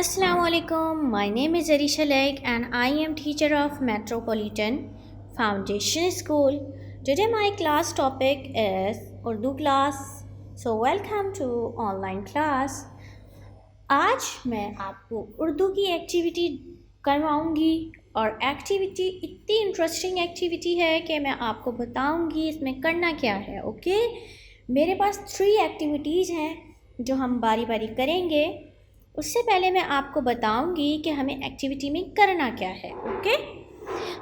Assalamualaikum. My name is Arisha Laik and I am teacher of Metropolitan Foundation School. Today my class topic is Urdu class. So welcome to online class. आज मैं आपको उर्दू की activity करवाऊंगी और activity इतनी interesting activity है कि मैं आपको बताऊंगी इसमें करना क्या है। ओके, मेरे पास 3 एक्टिविटीज़ हैं जो हम बारी बारी करेंगे। उससे पहले मैं आपको बताऊंगी कि हमें एक्टिविटी में करना क्या है। ओके,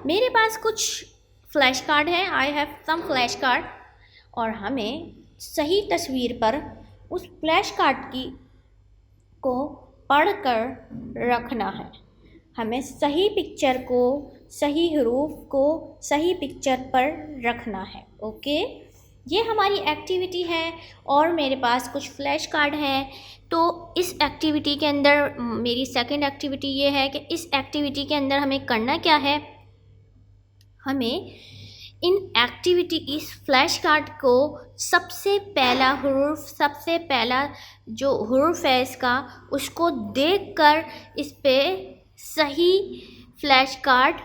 मेरे पास कुछ फ्लैश कार्ड है। I have some flash card और हमें सही तस्वीर पर उस फ्लैश कार्ड को पढ़कर रखना है। हमें सही पिक्चर को, सही हरूफ को सही पिक्चर पर रखना है। ओके, ये हमारी एक्टिविटी है और मेरे पास कुछ फ्लैश कार्ड हैं। तो इस एक्टिविटी के अंदर मेरी सेकंड एक्टिविटी ये है कि इस एक्टिविटी के अंदर हमें करना क्या है। हमें इस फ्लैश कार्ड को सबसे पहला जो हुरूफ है इसका, उसको देखकर इस पे सही फ्लैश कार्ड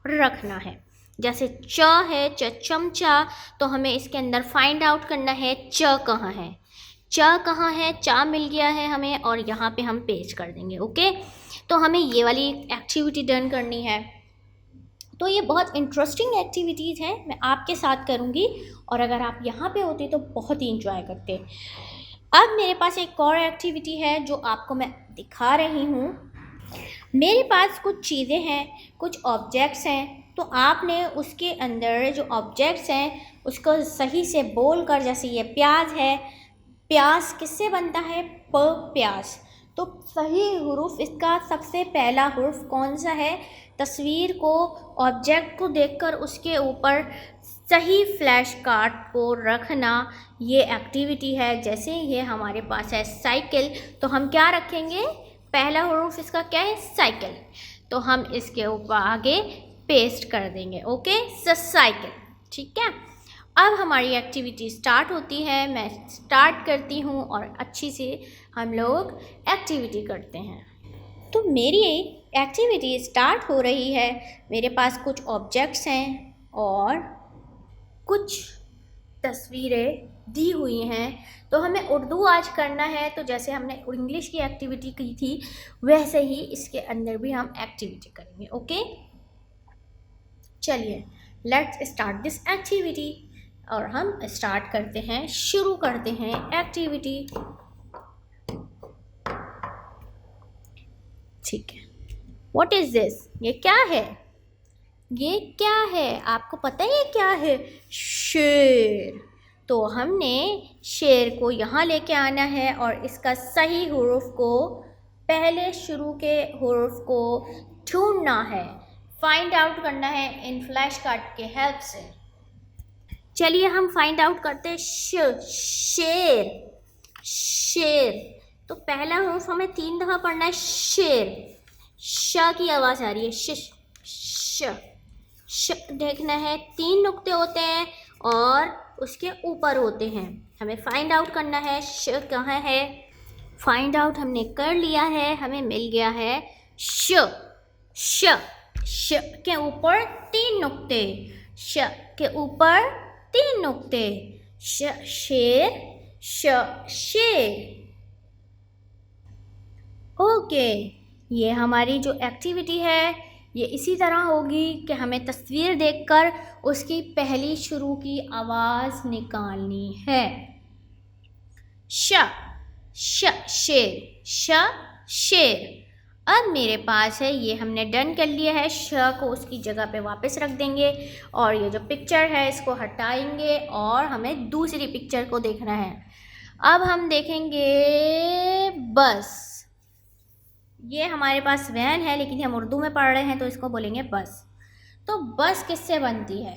रखना है। जैसे च है, चमचा, तो हमें इसके अंदर फाइंड आउट करना है च कहाँ है। चा मिल गया है हमें और यहाँ पे हम पेस्ट कर देंगे। ओके, तो हमें ये वाली एक्टिविटी डन करनी है। तो ये बहुत इंटरेस्टिंग एक्टिविटीज़ हैं, मैं आपके साथ करूँगी और अगर आप यहाँ पे होते तो बहुत ही इंजॉय करते। अब मेरे पास एक और एक्टिविटी है जो आपको मैं दिखा रही हूँ। मेरे पास कुछ चीज़ें हैं, कुछ ऑब्जेक्ट्स हैं, तो आपने उसके अंदर जो ऑब्जेक्ट्स हैं उसको सही से बोल कर, जैसे ये प्याज है, प्याज किससे बनता है? प्याज। तो सही हुरूफ इसका सबसे पहला हुरूफ कौन सा है? तस्वीर को, ऑब्जेक्ट को देखकर उसके ऊपर सही फ्लैश कार्ड को रखना, ये एक्टिविटी है। जैसे ये हमारे पास है साइकिल, तो हम क्या रखेंगे? पहला हुरूफ इसका क्या है? साइकिल। तो हम इसके ऊपर आगे पेस्ट कर देंगे। Okay, cycle. ठीक है, अब हमारी एक्टिविटी स्टार्ट होती है। मैं स्टार्ट करती हूँ और अच्छी से हम लोग एक्टिविटी करते हैं। तो मेरी एक्टिविटी स्टार्ट हो रही है। मेरे पास कुछ ऑब्जेक्ट्स हैं और कुछ तस्वीरें दी हुई हैं। तो हमें उर्दू आज करना है, तो जैसे हमने इंग्लिश की एक्टिविटी की थी वैसे ही इसके अंदर भी हम एक्टिविटी करेंगे। ओके, चलिए लेट्स स्टार्ट दिस एक्टिविटी। और हम स्टार्ट करते हैं, शुरू करते हैं एक्टिविटी। ठीक है, व्हाट इज दिस? ये क्या है? ये क्या है? आपको पता है ये क्या है? शेर। तो हमने शेर को यहाँ लेके आना है और इसका सही हुरूफ को, पहले शुरू के हुरूफ को ढूंढना है, फाइंड आउट करना है इन फ्लैश कार्ड के हेल्प से। चलिए हम फाइंड आउट करते हैं। शेर। तो पहला हुरूफ हमें 3 दफ़ा पढ़ना है। शेर, श की आवाज़ आ रही है। श देखना है। 3 नुक्ते होते हैं और उसके ऊपर होते हैं। हमें फाइंड आउट करना है श कहाँ है। फाइंड आउट हमने कर लिया है, हमें मिल गया है श के ऊपर 3 नुक्ते। श के ऊपर 3 नुक्ते। शेर। ओके, ये हमारी जो एक्टिविटी है ये इसी तरह होगी कि हमें तस्वीर देखकर उसकी पहली शुरू की आवाज़ निकालनी है। शेर। अब मेरे पास है, ये हमने डन कर लिया है। श को उसकी जगह पे वापस रख देंगे और ये जो पिक्चर है इसको हटाएंगे और हमें दूसरी पिक्चर को देखना है। अब हम देखेंगे बस। ये हमारे पास वैन है लेकिन हम उर्दू में पढ़ रहे हैं तो इसको बोलेंगे बस। तो बस किससे बनती है?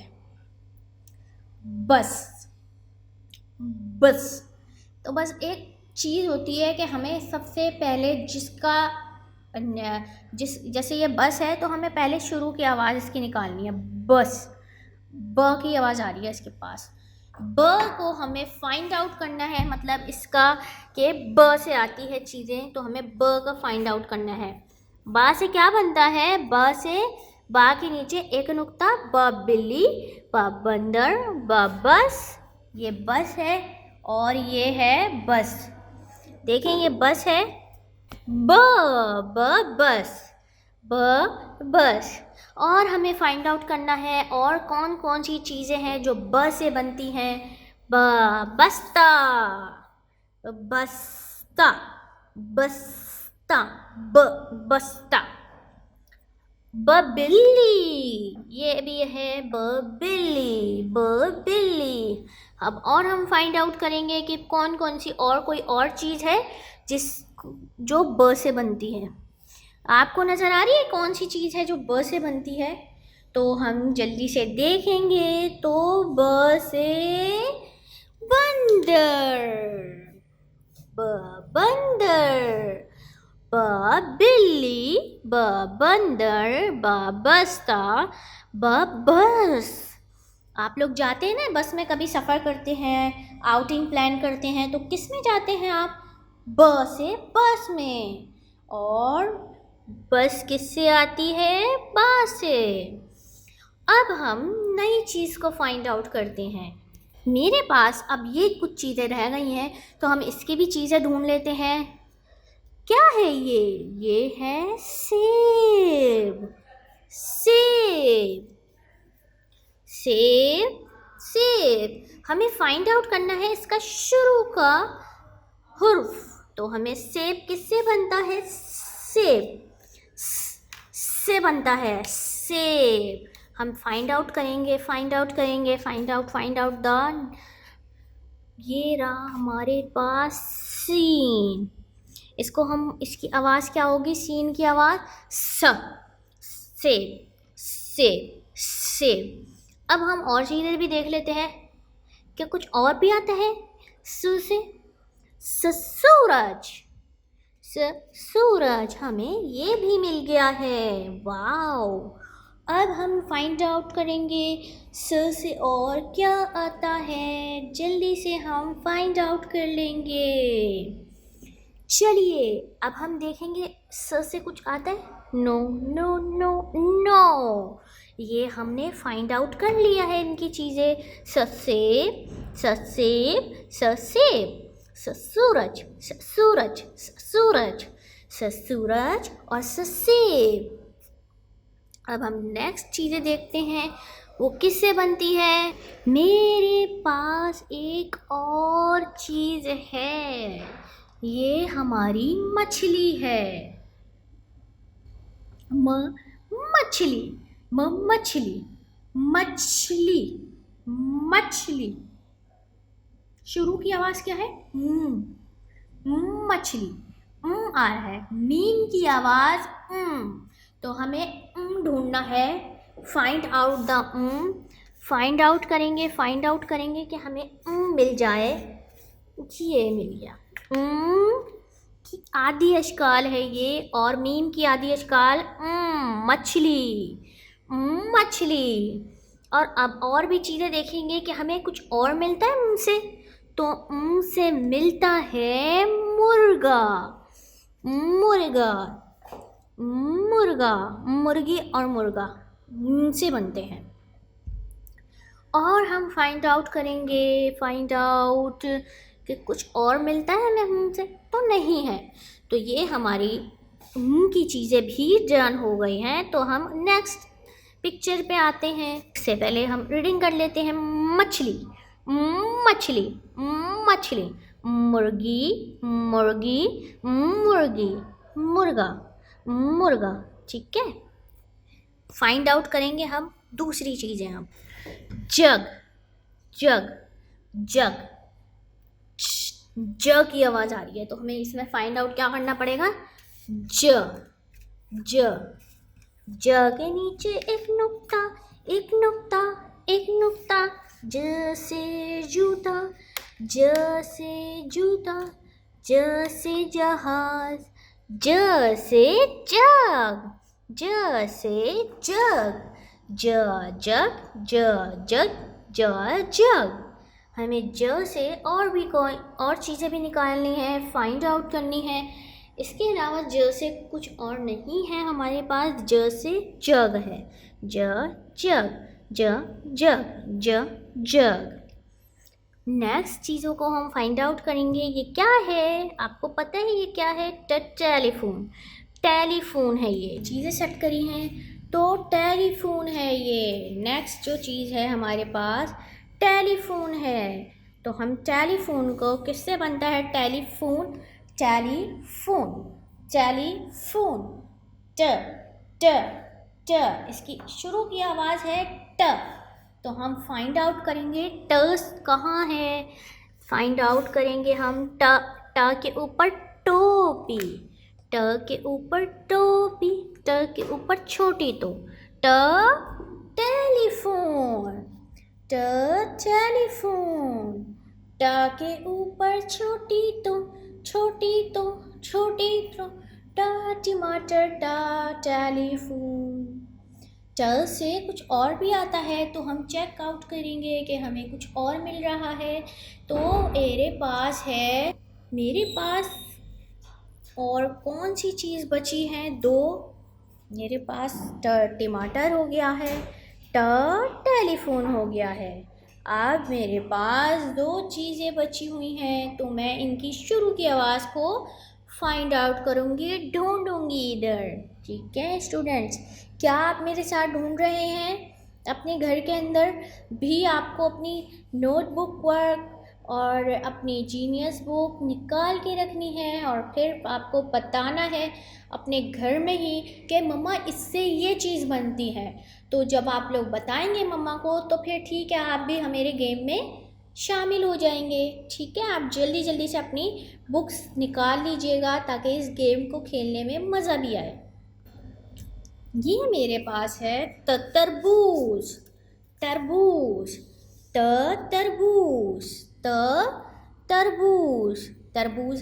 बस। तो बस एक चीज़ होती है कि हमें सबसे पहले जैसे ये बस है तो हमें पहले शुरू की आवाज़ इसकी निकालनी है। बस, ब की आवाज़ आ रही है इसके पास। ब को हमें फाइंड आउट करना है, मतलब इसका के ब से आती है चीज़ें, तो हमें ब का फाइंड आउट करना है। बा से क्या बनता है? ब से बा के नीचे एक नुक्ता, ब बिल्ली, ब बंदर, ब बस, ये बस है और ये है बस। देखें ये बस है, ब बस, ब बस। और हमें फाइंड आउट करना है और कौन कौन सी चीज़ें हैं जो ब से बनती हैं। बस्ता, बस्ता, बस्ता, बस्ता। बिल्ली, ये भी है बिल्ली, बिल्ली। अब और हम फाइंड आउट करेंगे कि कौन कौन सी और कोई और चीज़ है जो ब से बनती है। आपको नज़र आ रही है कौन सी चीज़ है जो ब से बनती है? तो हम जल्दी से देखेंगे। तो ब से बंदर, बंदर, ब बिल्ली, ब बंदर, ब बस्ता, बस। आप लोग जाते हैं ना बस में, कभी सफ़र करते हैं, आउटिंग प्लान करते हैं, तो किस में जाते हैं आप? ब से बस में। और बस किससे आती है? बा से। अब हम नई चीज़ को फाइंड आउट करते हैं। मेरे पास अब ये कुछ चीज़ें रह गई हैं, तो हम इसकी भी चीज़ें ढूंढ लेते हैं। क्या है ये? ये है सेब, सेब, सेब, सेब। हमें फाइंड आउट करना है इसका शुरू का हुर्फ। तो हमें सेब किससे बनता है? सेब से बनता है, सेब। हम फाइंड आउट करेंगे, फाइंड आउट करेंगे, फाइंड आउट द। ये रहा हमारे पास सीन। इसको हम, इसकी आवाज़ क्या होगी? सीन की आवाज़ स, सेब, सेब, सेब। अब हम और चीज़ें भी देख लेते हैं, क्या कुछ और भी आता है सु से? सूरज, सूरज, हमें ये भी मिल गया है। वाओ! अब हम फाइंड आउट करेंगे स से और क्या आता है। जल्दी से हम फाइंड आउट कर लेंगे। चलिए अब हम देखेंगे स से कुछ आता है? No, no, no, no. ये हमने फाइंड आउट कर लिया है इनकी चीज़ें। ससेब, ससेब, ससेब, सूरज, सूरज, सूरज, सूरज और ससेब। अब हम नेक्स्ट चीज़ें देखते हैं, वो किससे बनती है। मेरे पास एक और चीज़ है, ये हमारी मछली है। मछली, मछली, मछली, मछली। शुरू की आवाज़ क्या है? मछली, आ रहा है। मीम की आवाज़ तो हमें ढूंढना है। Find out the find out करेंगे, फाइंड आउट करेंगे कि हमें मिल जाए। ये मिल गया। की आदि अशकाल है ये, और मीम की आदि अशकाल मछली, मछली। और अब और भी चीज़ें देखेंगे कि हमें कुछ और मिलता है उनसे। तो से मिलता है मुर्गा, मुर्गा, मुर्गा, मुर्गी और मुर्गा से बनते हैं। और हम फाइंड आउट करेंगे, फाइंड आउट कि कुछ और मिलता है हमें उनसे, तो नहीं है। तो ये हमारी की चीज़ें भी डन हो गई हैं। तो हम नेक्स्ट पिक्चर पे आते हैं। इससे पहले हम रीडिंग कर लेते हैं। मछली, मछली, मछली, मुर्गी, मुर्गी, मुर्गी, मुर्गा, मुर्गा। ठीक है। फाइंड आउट करेंगे हम दूसरी चीज़ें। हम जग, जग, जग, ज की आवाज़ आ रही है, तो हमें इसमें फाइंड आउट क्या करना पड़ेगा? ज, ज, ज के नीचे एक नुक्ता, एक नुक्ता, एक नुक्ता। ज से जूता, ज से जूता, ज से जहाज, ज से जग, ज से जग, ज जग, ज जग, ज जग। हमें ज से और भी कोई और चीज़ें भी निकालनी है, फाइंड आउट करनी है। इसके अलावा ज से कुछ और नहीं है हमारे पास, ज से जग है, ज जग, जग, जग। नेक्स्ट चीज़ों को हम फाइंड आउट करेंगे, ये क्या है, आपको पता है ये क्या है? टेलीफोन। टेलीफोन है, ये चीज़ें सेट करी हैं तो टेलीफोन है ये। नेक्स्ट जो चीज़ है हमारे पास टेलीफोन है, तो हम टेलीफोन को किससे बनता है? टेलीफोन, टेलीफोन, टेलीफोन, ट ट ट, इसकी शुरू की आवाज़ है ट। तो हम फाइंड आउट करेंगे ट कहाँ है, फाइंड आउट करेंगे हम ट के ऊपर टोपी, ट के ऊपर टोपी, ट के ऊपर छोटी तो, ट टेलीफोन, ट टेलीफोन, ट के ऊपर छोटी तो, छोटी तो, छोटी तो, ट टमाटर, ट टेलीफोन। ट से कुछ और भी आता है तो हम चेक आउट करेंगे कि हमें कुछ और मिल रहा है। तो मेरे पास और कौन सी चीज़ बची है? दो, मेरे पास टमाटर हो गया है, टेलीफोन हो गया है। अब मेरे पास दो चीज़ें बची हुई हैं तो मैं इनकी शुरू की आवाज़ को फाइंड आउट करूँगी, ढूंढूंगी इधर। ठीक है स्टूडेंट्स, क्या आप मेरे साथ ढूंढ रहे हैं? अपने घर के अंदर भी आपको अपनी नोटबुक वर्क और अपनी जीनियस बुक निकाल के रखनी है और फिर आपको बताना है अपने घर में ही कि मम्मा इससे ये चीज़ बनती है। तो जब आप लोग बताएंगे मम्मा को तो फिर ठीक है, आप भी हमारे गेम में शामिल हो जाएंगे। ठीक है, आप जल्दी जल्दी से अपनी बुक्स निकाल लीजिएगा ताकि इस गेम को खेलने में मज़ा भी आए। ये मेरे पास है तरबूज, तरबूज, तरबूज, तरबूज। तरबूज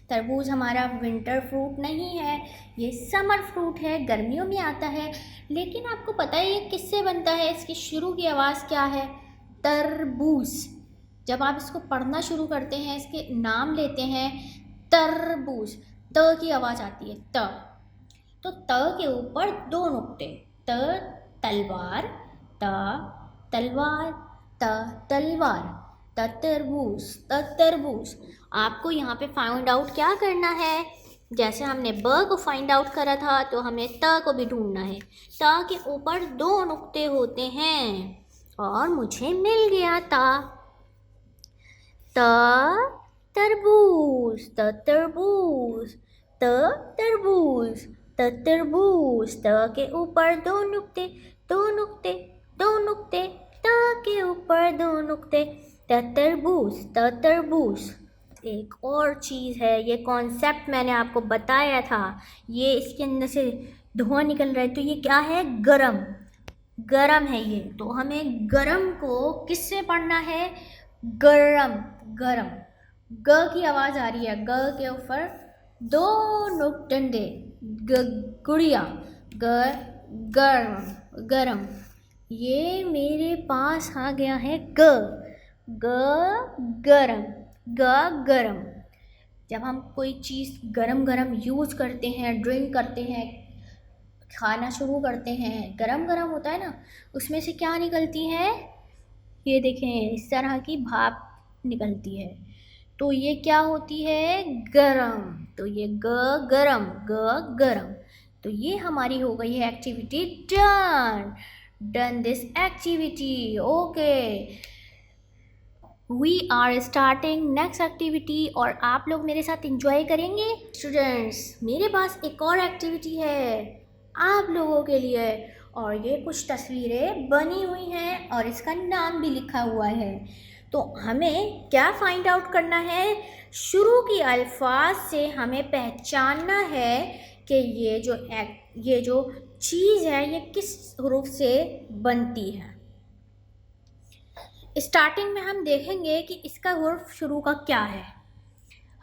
तरबूज हमारा विंटर फ्रूट नहीं है, ये समर फ्रूट है, गर्मियों में आता है। लेकिन आपको पता है ये किससे बनता है? इसकी शुरू की आवाज़ क्या है? तरबूज। जब आप इसको पढ़ना शुरू करते हैं, इसके नाम लेते हैं तरबूज, त की आवाज़ आती है, त। तो त के ऊपर दो नुक्ते, त तलवार, त तलवार, त तलवार, तरबूज, तरबूज। आपको यहाँ पे फाइंड आउट क्या करना है? जैसे हमने ब को फाइंड आउट करा था तो हमें त को भी ढूंढना है। त के ऊपर दो नुक्ते होते हैं और मुझे मिल गया ता, त तरबूज, तरबूज, तरबूज, तरबूज। त के ऊपर दो नुक्ते, दो नुक्ते, दो नुक्ते, त के ऊपर दो नुक्ते, तरबूज, तरबूज। एक और चीज़ है, ये कॉन्सेप्ट मैंने आपको बताया था, ये इसके अंदर से धुआं निकल रहा है तो ये क्या है? गरम, गरम है ये। तो हमें गरम को किससे पढ़ना है? गरम, गरम, ग की आवाज़ आ रही है, ग के ऊपर दो डंडे, गुड़िया, गरम, गरम। ये मेरे पास आ गया है ग, गरम, गरम। जब हम कोई चीज़ गरम गरम यूज़ करते हैं, ड्रिंक करते हैं, खाना शुरू करते हैं, गरम गरम होता है ना, उसमें से क्या निकलती है? ये देखें, इस तरह की भाप निकलती है, तो ये क्या होती है? गरम। तो ये गरम, गरम। तो ये हमारी हो गई है activity done this activity. Okay, we are starting next activity और आप लोग मेरे साथ एंजॉय करेंगे स्टूडेंट्स। मेरे पास एक और एक्टिविटी है आप लोगों के लिए और ये कुछ तस्वीरें बनी हुई हैं और इसका नाम भी लिखा हुआ है। तो हमें क्या फाइंड आउट करना है? शुरू की अल्फाज से हमें पहचानना है कि ये जो चीज़ है ये किस हरूफ से बनती है। स्टार्टिंग में हम देखेंगे कि इसका हर्फ शुरू का क्या है।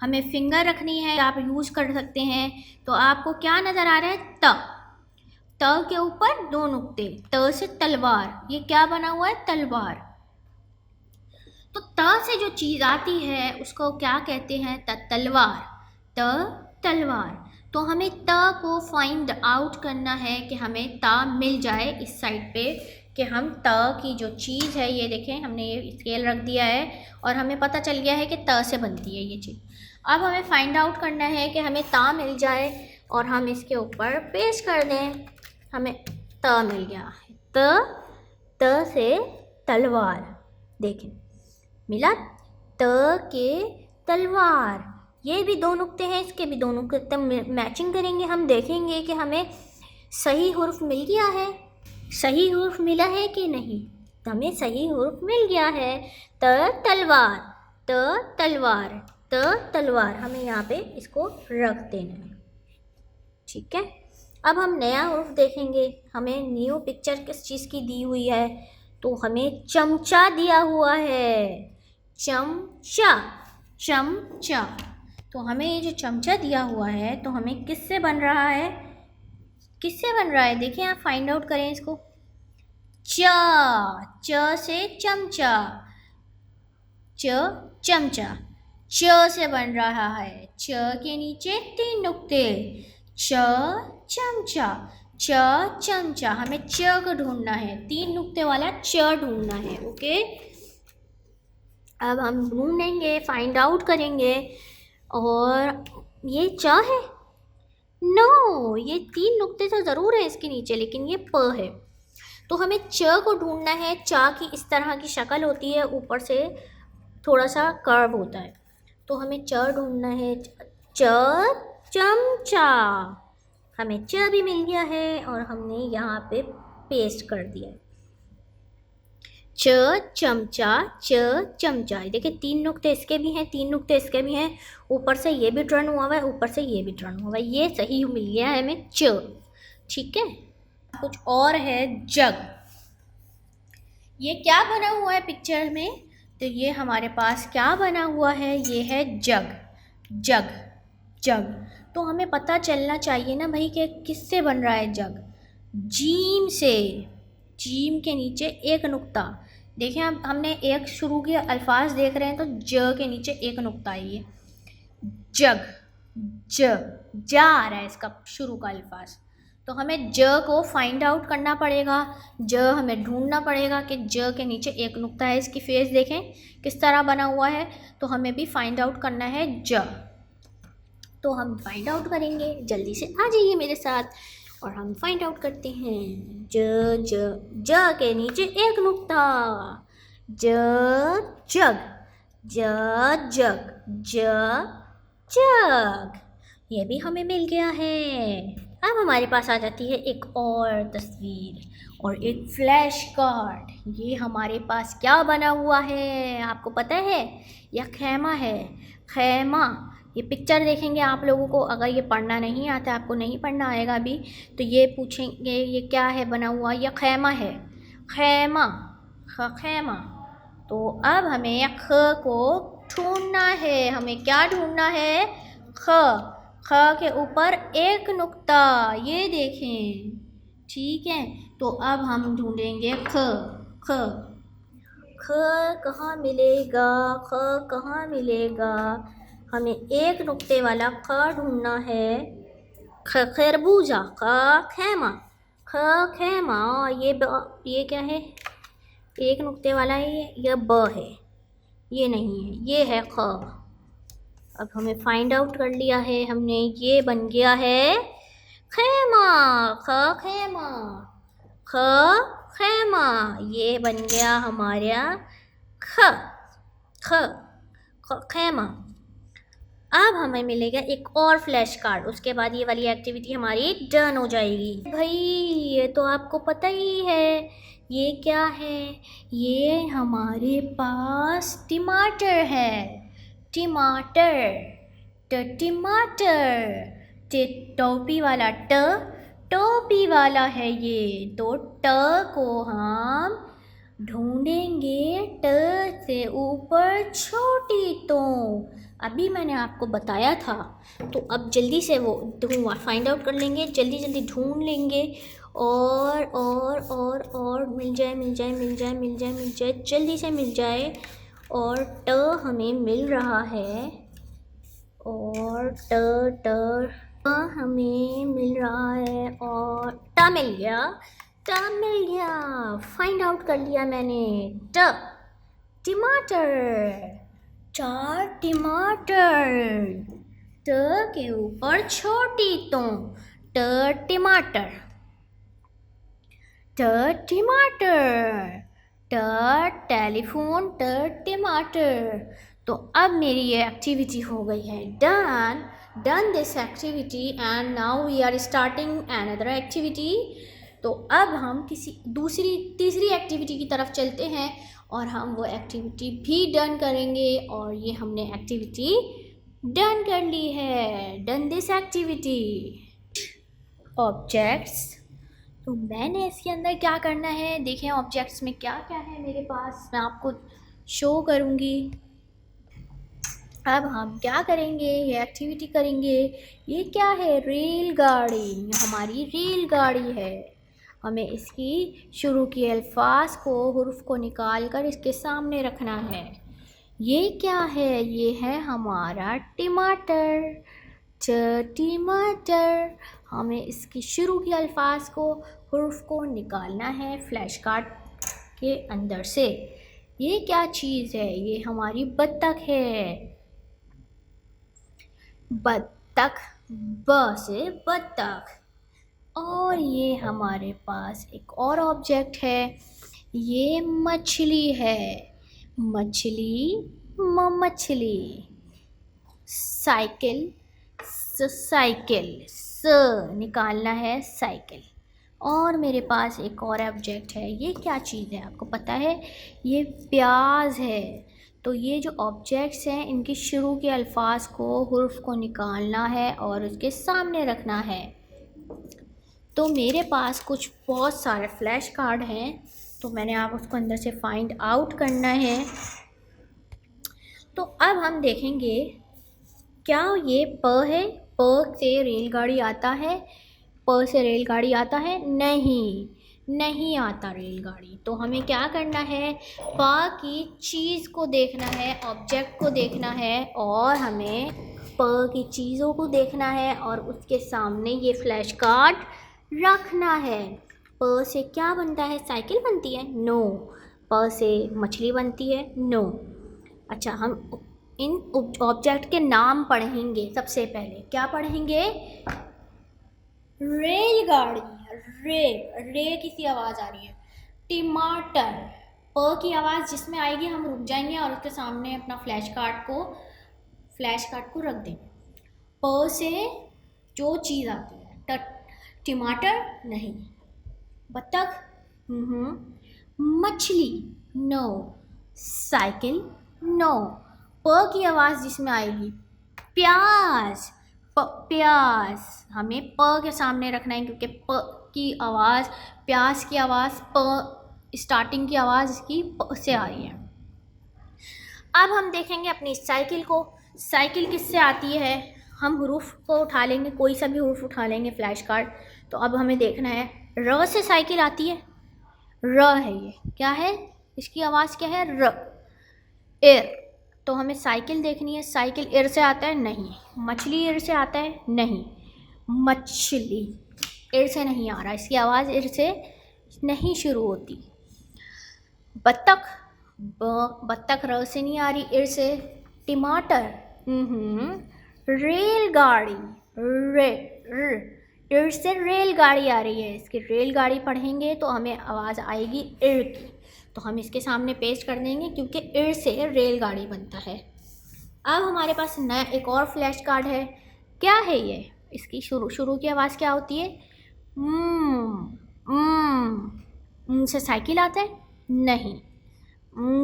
हमें फिंगर रखनी है, आप यूज़ कर सकते हैं। तो आपको क्या नज़र आ रहा है? त के ऊपर दो नुक्ते, त से तलवार, ये क्या बना हुआ है? तलवार। तो त से जो चीज़ आती है उसको क्या कहते हैं? तलवार। तलवार। तो हमें त को फाइंड आउट करना है कि हमें त मिल जाए इस साइड पे, कि हम त की जो चीज़ है, ये देखें हमने ये स्केल रख दिया है और हमें पता चल गया है कि त से बनती है ये चीज़। अब हमें फाइंड आउट करना है कि हमें त मिल जाए और हम इसके ऊपर पेस्ट कर दें। हमें त मिल गया है। त से तलवार, देखें मिला, त के तलवार। ये भी दो नुक्ते हैं, इसके भी दो नुक्ते मैचिंग करेंगे, हम देखेंगे कि हमें सही हुर्फ मिल गया है। सही हुर्फ मिला है कि नहीं? तो हमें सही हुर्फ मिल गया है। त तलवार, त तलवार, त तलवार। हमें यहाँ पे इसको रख देना है, ठीक है। अब हम नया हुर्फ देखेंगे। हमें न्यू पिक्चर किस चीज़ की दी हुई है? तो हमें चमचा दिया हुआ है। चमचा, चमचा। तो हमें ये जो चमचा दिया हुआ है, तो हमें किससे बन रहा है? किससे बन रहा है? देखिए आप फाइंड आउट करें इसको। च से चमचा, च चमचा, च से बन रहा है। च के नीचे 3 नुक्ते, च चमचा, च चमचा। हमें च को ढूंढना है, 3 नुक्ते वाला च ढूंढना है, ओके। अब हम ढूंढेंगे, फाइंड आउट करेंगे। और ये च है? नो, ये 3 नुक्ते तो ज़रूर है इसके नीचे, लेकिन ये प है। तो हमें च को ढूंढना है। च की इस तरह की शक्ल होती है, ऊपर से थोड़ा सा कर्व होता है। तो हमें च ढूंढना है। च चमचा। हमें च भी मिल गया है और हमने यहाँ पे पेस्ट कर दिया है। च चमचा, च चमचा। देखिए 3 नुक्ते इसके भी हैं, 3 नुक्ते इसके भी हैं, ऊपर से ये भी टर्न हुआ हुआ है, ऊपर से ये भी टर्न हुआ हुआ है। ये सही मिल गया है हमें च, ठीक है। कुछ और है, जग। ये क्या बना हुआ है पिक्चर में? तो ये हमारे पास क्या बना हुआ है? ये है जग, जग, जग। तो हमें पता चलना चाहिए ना भाई कि किससे बन रहा है जग। जीम से। जीम के नीचे 1 नुक्ता। देखें अब हमने एक शुरू के अल्फाज देख रहे हैं, तो ज के नीचे 1 नुक्ता है। ये जग, जा आ रहा है इसका शुरू का अल्फाज। तो हमें ज को फाइंड आउट करना पड़ेगा। ज हमें ढूंढना पड़ेगा कि ज के नीचे 1 नुक्ता है। इसकी फेस देखें किस तरह बना हुआ है। तो हमें भी फाइंड आउट करना है ज। तो हम फाइंड आउट करेंगे, जल्दी से आ जाइए मेरे साथ और हम फाइंड आउट करते हैं। ज के नीचे 1 नुक्ता। जग, जग, जग। ये भी हमें मिल गया है। अब हमारे पास आ जाती है एक और तस्वीर और एक फ्लैश कार्ड। ये हमारे पास क्या बना हुआ है आपको पता है? यह खैमा है, खैमा। ये पिक्चर देखेंगे आप लोगों को, अगर ये पढ़ना नहीं आता, आपको नहीं पढ़ना आएगा अभी, तो ये पूछेंगे ये क्या है बना हुआ? यह खैमा है, खैमा, खैमा। तो अब हमें ख को ढूंढना है। हमें क्या ढूंढना है? ख। ख के ऊपर 1 नुक्ता, ये देखें, ठीक है। तो अब हम ढूंढेंगे ख। ख, ख कहाँ मिलेगा? ख कहाँ मिलेगा? हमें 1 नुक्ते वाला ख ढूंढना है। खरबूजा, ख खैमा, ख खैमा। ये क्या है? 1 नुक्ते वाला है, यह ब है, ये नहीं है, ये है ख। अब हमें फाइंड आउट कर लिया है हमने, ये बन गया है खैमा, ख खैमा, ख खैमा। ये बन गया हमारा ख, ख, खैमा। अब हमें मिलेगा एक और फ्लैश कार्ड, उसके बाद ये वाली एक्टिविटी हमारी डन हो जाएगी। भाई ये तो आपको पता ही है, ये क्या है? ये हमारे पास टमाटर है, टमाटर, टमाटर। टोपी वाला ट, टोपी वाला है ये। तो ट को हम ढूंढेंगे ट से ऊपर छोटी तो। अभी मैंने आपको बताया था, तो अब जल्दी से वो फाइंड आउट कर लेंगे, जल्दी जल्दी ढूंढ लेंगे और मिल जाए, जल्दी से मिल जाए। और ट हमें मिल रहा है, और ट हमें मिल रहा है, और ट मिल गया, ट मिल गया, फाइंड आउट कर लिया मैंने। ट टमाटर, चार टमाटर, ट के ऊपर छोटी तो, ट टमाटर, ट टमाटर, ट टेलीफोन, ट टमाटर। तो अब मेरी ये एक्टिविटी हो गई है done this activity, and now we are starting another activity. तो अब हम किसी तीसरी एक्टिविटी की तरफ चलते हैं, और हम वो एक्टिविटी भी डन करेंगे, और ये हमने एक्टिविटी डन कर ली है। Done this activity. ऑब्जेक्ट्स, तो मैंने इसके अंदर क्या करना है, देखें ऑब्जेक्ट्स में क्या क्या है मेरे पास, मैं आपको शो करूँगी। अब हम क्या करेंगे, ये एक्टिविटी करेंगे। ये क्या है, रेलगाड़ी, हमारी रेलगाड़ी है। हमें इसकी शुरू के अल्फाज को, हुर्फ को निकाल कर इसके सामने रखना है। ये क्या है, ये है हमारा टमाटर, टमाटर। हमें इसकी शुरू के अल्फाज को, हुर्फ को निकालना है फ्लैश कार्ड के अंदर से। ये क्या चीज़ है, ये हमारी बत्तख है, बत्तख, ब से बत्तख। और ये हमारे पास एक और ऑब्जेक्ट है, ये मछली है, मछली, मछली। साइकिल, साइकिल, निकालना है साइकिल। और मेरे पास एक और ऑब्जेक्ट है, ये क्या चीज़ है आपको पता है, ये प्याज है। तो ये जो ऑब्जेक्ट्स हैं, इनकी शुरू के अल्फाज को, हुर्फ को निकालना है और उसके सामने रखना है। तो मेरे पास कुछ बहुत सारे फ्लैश कार्ड हैं, तो मैंने आप उसको अंदर से फाइंड आउट करना है। तो अब हम देखेंगे, क्या ये प है, प से रेलगाड़ी आता है, प से रेलगाड़ी आता है, नहीं, नहीं आता रेलगाड़ी। तो हमें क्या करना है, प की चीज़ को देखना है, ऑब्जेक्ट को देखना है, और हमें प की चीज़ों को देखना है, और उसके सामने ये फ्लैश कार्ड रखना है। प से क्या बनता है, साइकिल बनती है, नो। प से मछली बनती है, नो। अच्छा, हम इन ऑब्जेक्ट के नाम पढ़ेंगे। सबसे पहले क्या पढ़ेंगे, रेलगाड़ी, रे किसी आवाज़ आ रही है। टमाटर, प की आवाज़ जिसमें आएगी हम रुक जाएंगे और उसके सामने अपना फ्लैश कार्ड को रख देंगे। प से जो चीज़ आती है, टमाटर नहीं, बत्तख, मछली, नो, साइकिल, नो। प की आवाज़ जिसमें आएगी, प्याज, प्याज, हमें प के सामने रखना है, क्योंकि प की आवाज़, प्याज की आवाज़, प स्टार्टिंग की आवाज़ इसकी प से आ रही है। अब हम देखेंगे अपनी साइकिल को। साइकिल किससे आती है, हम हुरूफ को उठा लेंगे, कोई सा भी हुरूफ उठा लेंगे फ्लैश कार्ड। तो अब हमें देखना है, र से साइकिल आती है, र है ये, क्या है, इसकी आवाज़ क्या है, र, एर। तो हमें साइकिल देखनी है, साइकिल एर से आता है, नहीं। मछली एर से आता है, नहीं। मछली एर से नहीं आ रहा, इसकी आवाज़ एर से नहीं शुरू होती। बत्तख, बत्तख र से नहीं आ रही, एर से। टमाटर, रेलगाड़ी, एर से रेलगाड़ी आ रही है, इसकी रेलगाड़ी पढ़ेंगे तो हमें आवाज़ आएगी एर की। तो हम इसके सामने पेस्ट कर देंगे, क्योंकि एर से रेलगाड़ी बनता है। अब हमारे पास नया एक और फ्लैश कार्ड है, क्या है ये, इसकी शुरू की आवाज़ क्या होती है, से साइकिल आता है, नहीं।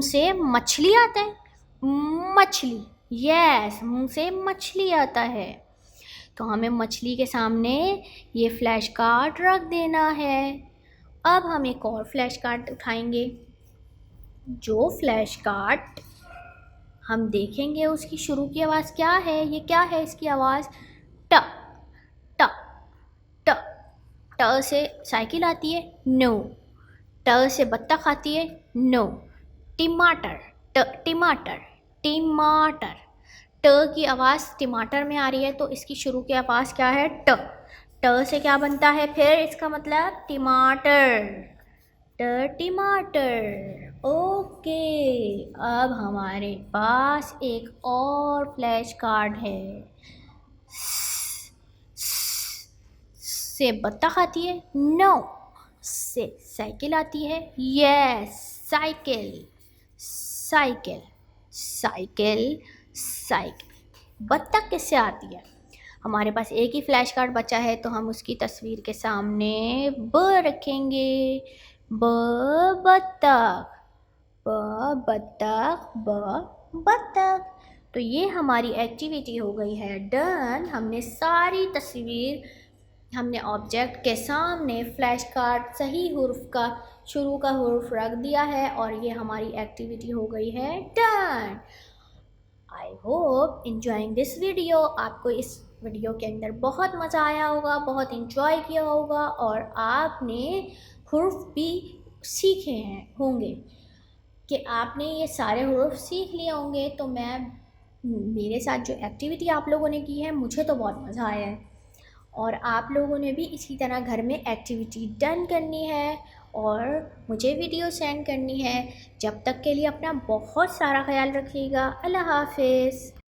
से मछली आता है, मछली, यस, मुंह से मछली आता है। तो हमें मछली के सामने ये फ्लैश कार्ड रख देना है। अब हम एक और फ्लैश कार्ड उठाएंगे, जो फ्लैश कार्ड हम देखेंगे उसकी शुरू की आवाज़ क्या है, ये क्या है, इसकी आवाज़, ट, ट, ट। ट से साइकिल आती है, नो। ट से बत्तख आती है, नो। टमाटर, टमाटर, टमाटर। ट की आवाज़ टमाटर में आ रही है तो इसकी शुरू की आवाज़ क्या है? ट। ट से क्या बनता है फिर? इसका मतलब टमाटर, टमाटर। ओके, अब हमारे पास एक और फ्लैश कार्ड है। से बत्तख आती है? नो। से साइकिल आती है? Yes, cycle, cycle, cycle, cycle. बत्तख किससे आती है? हमारे पास एक ही फ्लैश कार्ड बचा है तो हम उसकी तस्वीर के सामने ब रखेंगे। ब बत्तख, ब बत्तख, ब बत्तख। तो ये हमारी एक्टिविटी हो गई है डन। हमने सारी तस्वीर, हमने ऑब्जेक्ट के सामने फ्लैश कार्ड सही हुर्फ का, शुरू का हुर्फ रख दिया है और ये हमारी एक्टिविटी हो गई है done. I hope enjoying this video. आपको इस वीडियो के अंदर बहुत मज़ा आया होगा, बहुत इंजॉय किया होगा और आपने हुर्फ भी सीखे हैं होंगे कि आपने ये सारे हुर्फ सीख लिए होंगे। तो मेरे साथ जो एक्टिविटी आप लोगों ने की है मुझे तो बहुत मज़ा आया है और आप लोगों ने भी इसी तरह घर में एक्टिविटी डन करनी है और मुझे वीडियो सेंड करनी है। जब तक के लिए अपना बहुत सारा ख्याल रखिएगा। अल्लाह हाफ़िज़।